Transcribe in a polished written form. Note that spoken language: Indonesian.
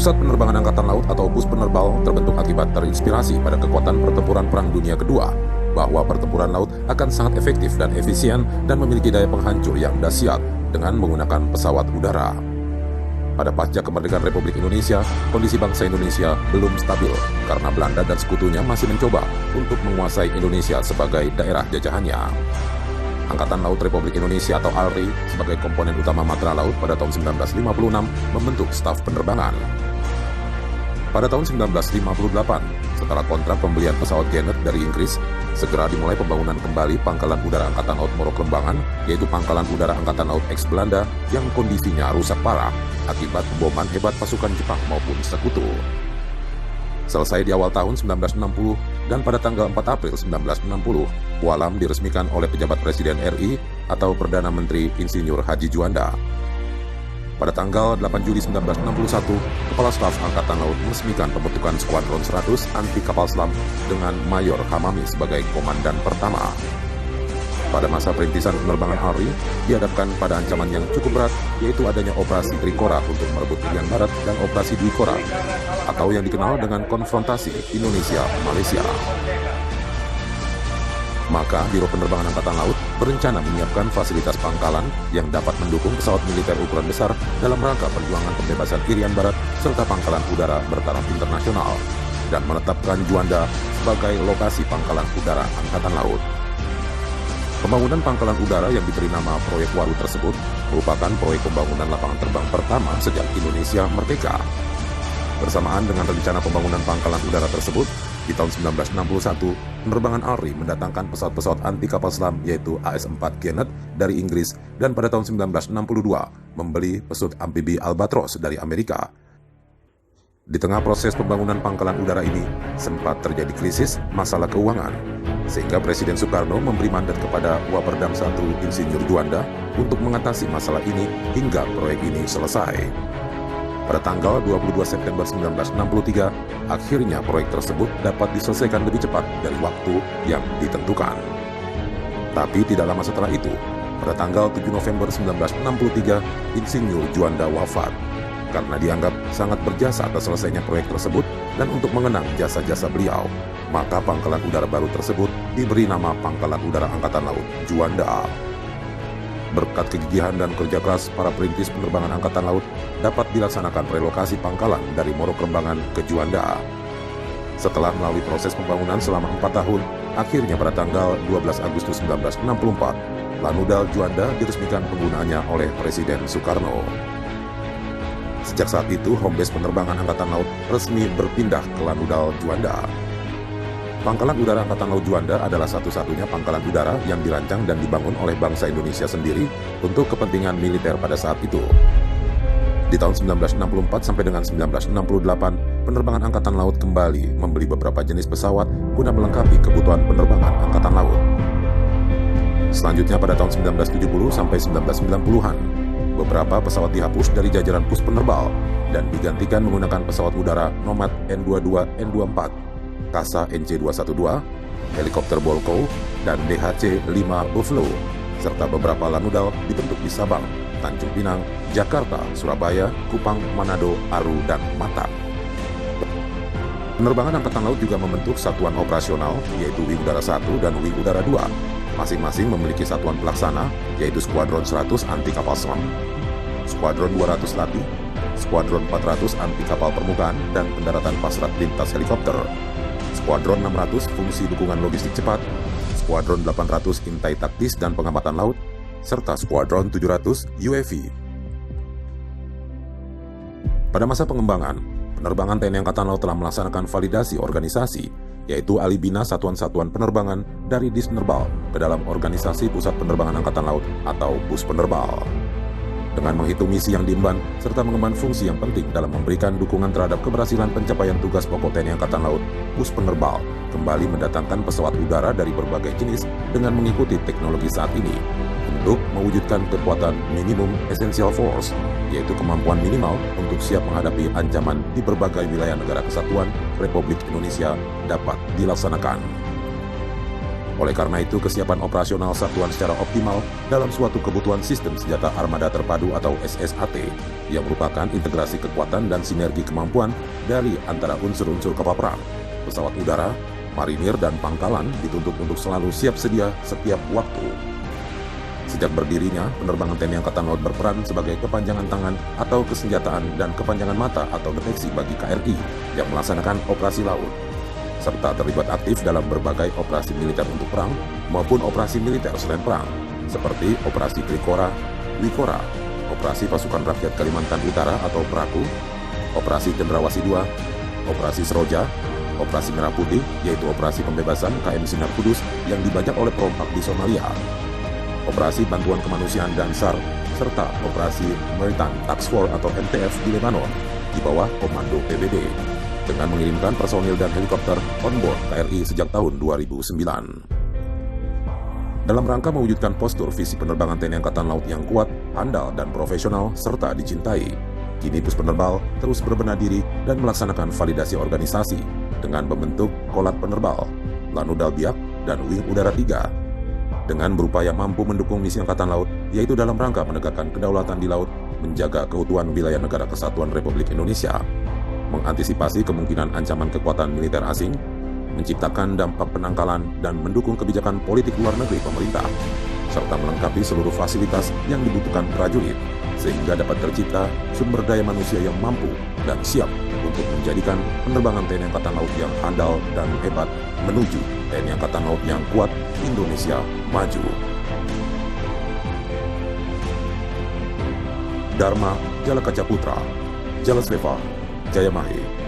Pusat Penerbangan Angkatan Laut atau Bus Penerbal terbentuk akibat terinspirasi pada kekuatan pertempuran Perang Dunia Kedua, bahwa pertempuran laut akan sangat efektif dan efisien dan memiliki daya penghancur yang dahsyat dengan menggunakan pesawat udara. Pada pasca kemerdekaan Republik Indonesia, kondisi bangsa Indonesia belum stabil karena Belanda dan sekutunya masih mencoba untuk menguasai Indonesia sebagai daerah jajahannya. Angkatan Laut Republik Indonesia atau ALRI sebagai komponen utama Matra Laut pada tahun 1956 membentuk staf penerbangan. Pada tahun 1958, setelah kontrak pembelian pesawat Genet dari Inggris, segera dimulai pembangunan kembali Pangkalan Udara Angkatan Laut Moro-Klembangan, yaitu Pangkalan Udara Angkatan Laut ex-Belanda yang kondisinya rusak parah akibat pemboman hebat pasukan Jepang maupun Sekutu. Selesai di awal tahun 1960 dan pada tanggal 4 April 1960, Kualam diresmikan oleh pejabat Presiden RI atau Perdana Menteri Insinyur Haji Juanda. Pada tanggal 8 Juli 1961, Kepala Staf Angkatan Laut meresmikan pembentukan Skuadron 100 anti kapal selam dengan Mayor Hamami sebagai komandan pertama. Pada masa perintisan penerbangan ALRI, dihadapkan pada ancaman yang cukup berat, yaitu adanya operasi Trikora untuk merebut Irian Barat dan operasi Dwikora, atau yang dikenal dengan konfrontasi Indonesia-Malaysia. Maka Biro Penerbangan Angkatan Laut berencana menyiapkan fasilitas pangkalan yang dapat mendukung pesawat militer ukuran besar dalam rangka perjuangan pembebasan Irian Barat serta pangkalan udara bertaraf internasional, dan menetapkan Juanda sebagai lokasi pangkalan udara Angkatan Laut. Pembangunan pangkalan udara yang diberi nama Proyek Waru tersebut merupakan proyek pembangunan lapangan terbang pertama sejak Indonesia merdeka. Bersamaan dengan rencana pembangunan pangkalan udara tersebut, di tahun 1961, penerbangan ALRI mendatangkan pesawat-pesawat anti kapal selam yaitu AS-4 Genet dari Inggris dan pada tahun 1962 membeli pesawat amfibi Albatros dari Amerika. Di tengah proses pembangunan pangkalan udara ini, sempat terjadi krisis masalah keuangan, sehingga Presiden Soekarno memberi mandat kepada Waperdam 1 Insinyur Juanda untuk mengatasi masalah ini hingga proyek ini selesai. Pada tanggal 22 September 1963, akhirnya proyek tersebut dapat diselesaikan lebih cepat dari waktu yang ditentukan. Tapi tidak lama setelah itu, pada tanggal 7 November 1963, Insinyur Juanda wafat karena dianggap sangat berjasa atas selesainya proyek tersebut dan untuk mengenang jasa-jasa beliau, maka pangkalan udara baru tersebut diberi nama Pangkalan Udara Angkatan Laut Juanda. Berkat kegigihan dan kerja keras para perintis penerbangan Angkatan Laut, dapat dilaksanakan relokasi pangkalan dari Moro-Klembangan ke Juanda. Setelah melalui proses pembangunan selama 4 tahun, akhirnya pada tanggal 12 Agustus 1964, Lanudal Juanda diresmikan penggunaannya oleh Presiden Soekarno. Sejak saat itu, home base penerbangan Angkatan Laut resmi berpindah ke Lanudal Juanda. Pangkalan Udara Angkatan Laut Juanda adalah satu-satunya pangkalan udara yang dirancang dan dibangun oleh bangsa Indonesia sendiri untuk kepentingan militer pada saat itu. Di tahun 1964 sampai dengan 1968, penerbangan Angkatan Laut kembali membeli beberapa jenis pesawat guna melengkapi kebutuhan penerbangan Angkatan Laut. Selanjutnya pada tahun 1970 sampai 1990-an, beberapa pesawat dihapus dari jajaran pus penerbal dan digantikan menggunakan pesawat udara Nomad N-22, N-24, Kasa NC-212, helikopter Bolko, dan DHC-5 Buffalo, serta beberapa Lanudal dibentuk di Sabang, Tanjung Pinang, Jakarta, Surabaya, Kupang, Manado, Aru, dan Mataram. Penerbangan Angkatan Laut juga membentuk satuan operasional, yaitu Wing Udara 1 dan Wing Udara 2, masing-masing memiliki satuan pelaksana, yaitu Skuadron 100 anti kapal selam, Skuadron 200 latih, Skuadron 400 anti kapal permukaan dan pendaratan pasrat lintas helikopter, Skuadron 600 fungsi dukungan logistik cepat, Skuadron 800 intai taktis dan pengamatan laut, serta Skuadron 700 UAV. Pada masa pengembangan, penerbangan TNI Angkatan Laut telah melaksanakan validasi organisasi, yaitu alibina satuan-satuan penerbangan dari Disnerbal ke dalam Organisasi Pusat Penerbangan Angkatan Laut atau Bus Penerbal. Dengan menghitung misi yang diemban, serta mengemban fungsi yang penting dalam memberikan dukungan terhadap keberhasilan pencapaian tugas pokok TNI Angkatan Laut, Bus Penerbal kembali mendatangkan pesawat udara dari berbagai jenis dengan mengikuti teknologi saat ini untuk mewujudkan kekuatan minimum essential force, yaitu kemampuan minimal untuk siap menghadapi ancaman di berbagai wilayah negara kesatuan Republik Indonesia dapat dilaksanakan. Oleh karena itu, kesiapan operasional satuan secara optimal dalam suatu kebutuhan sistem senjata armada terpadu atau SSAT, yang merupakan integrasi kekuatan dan sinergi kemampuan dari antara unsur-unsur kapal perang, pesawat udara, marinir, dan pangkalan dituntut untuk selalu siap sedia setiap waktu. Sejak berdirinya, penerbangan TNI Angkatan Laut berperan sebagai kepanjangan tangan atau kesenjataan dan kepanjangan mata atau deteksi bagi KRI yang melaksanakan operasi laut, serta terlibat aktif dalam berbagai operasi militer untuk perang maupun operasi militer selain perang, seperti Operasi Trikora, Wikora, Operasi Pasukan Rakyat Kalimantan Utara atau PRAKU, Operasi Cendrawasih II, Operasi Seroja, Operasi Merah Putih, yaitu operasi pembebasan KM Sinar Kudus yang dibajak oleh perompak di Somalia, Operasi Bantuan Kemanusiaan dan SAR, serta Operasi Maritime Task Force atau MTF di Lebanon di bawah Komando PBB, dengan mengirimkan personil dan helikopter onboard KRI sejak tahun 2009. Dalam rangka mewujudkan postur visi penerbangan TNI Angkatan Laut yang kuat, handal, dan profesional, serta dicintai, kini Pus Penerbal terus berbenah diri dan melaksanakan validasi organisasi dengan membentuk Kolat Penerbal, Lanudal Biak, dan Wing Udara 3, dengan berupaya mampu mendukung misi Angkatan Laut, yaitu dalam rangka menegakkan kedaulatan di laut, menjaga keutuhan wilayah negara kesatuan Republik Indonesia, mengantisipasi kemungkinan ancaman kekuatan militer asing, menciptakan dampak penangkalan dan mendukung kebijakan politik luar negeri pemerintah, serta melengkapi seluruh fasilitas yang dibutuhkan prajurit, sehingga dapat tercipta sumber daya manusia yang mampu dan siap untuk menjadikan penerbangan TNI Angkatan Laut yang handal dan hebat menuju TNI Angkatan Laut yang kuat, Indonesia maju. Dharma Jalakaca Putra, Jalaslevar, Jayamahe.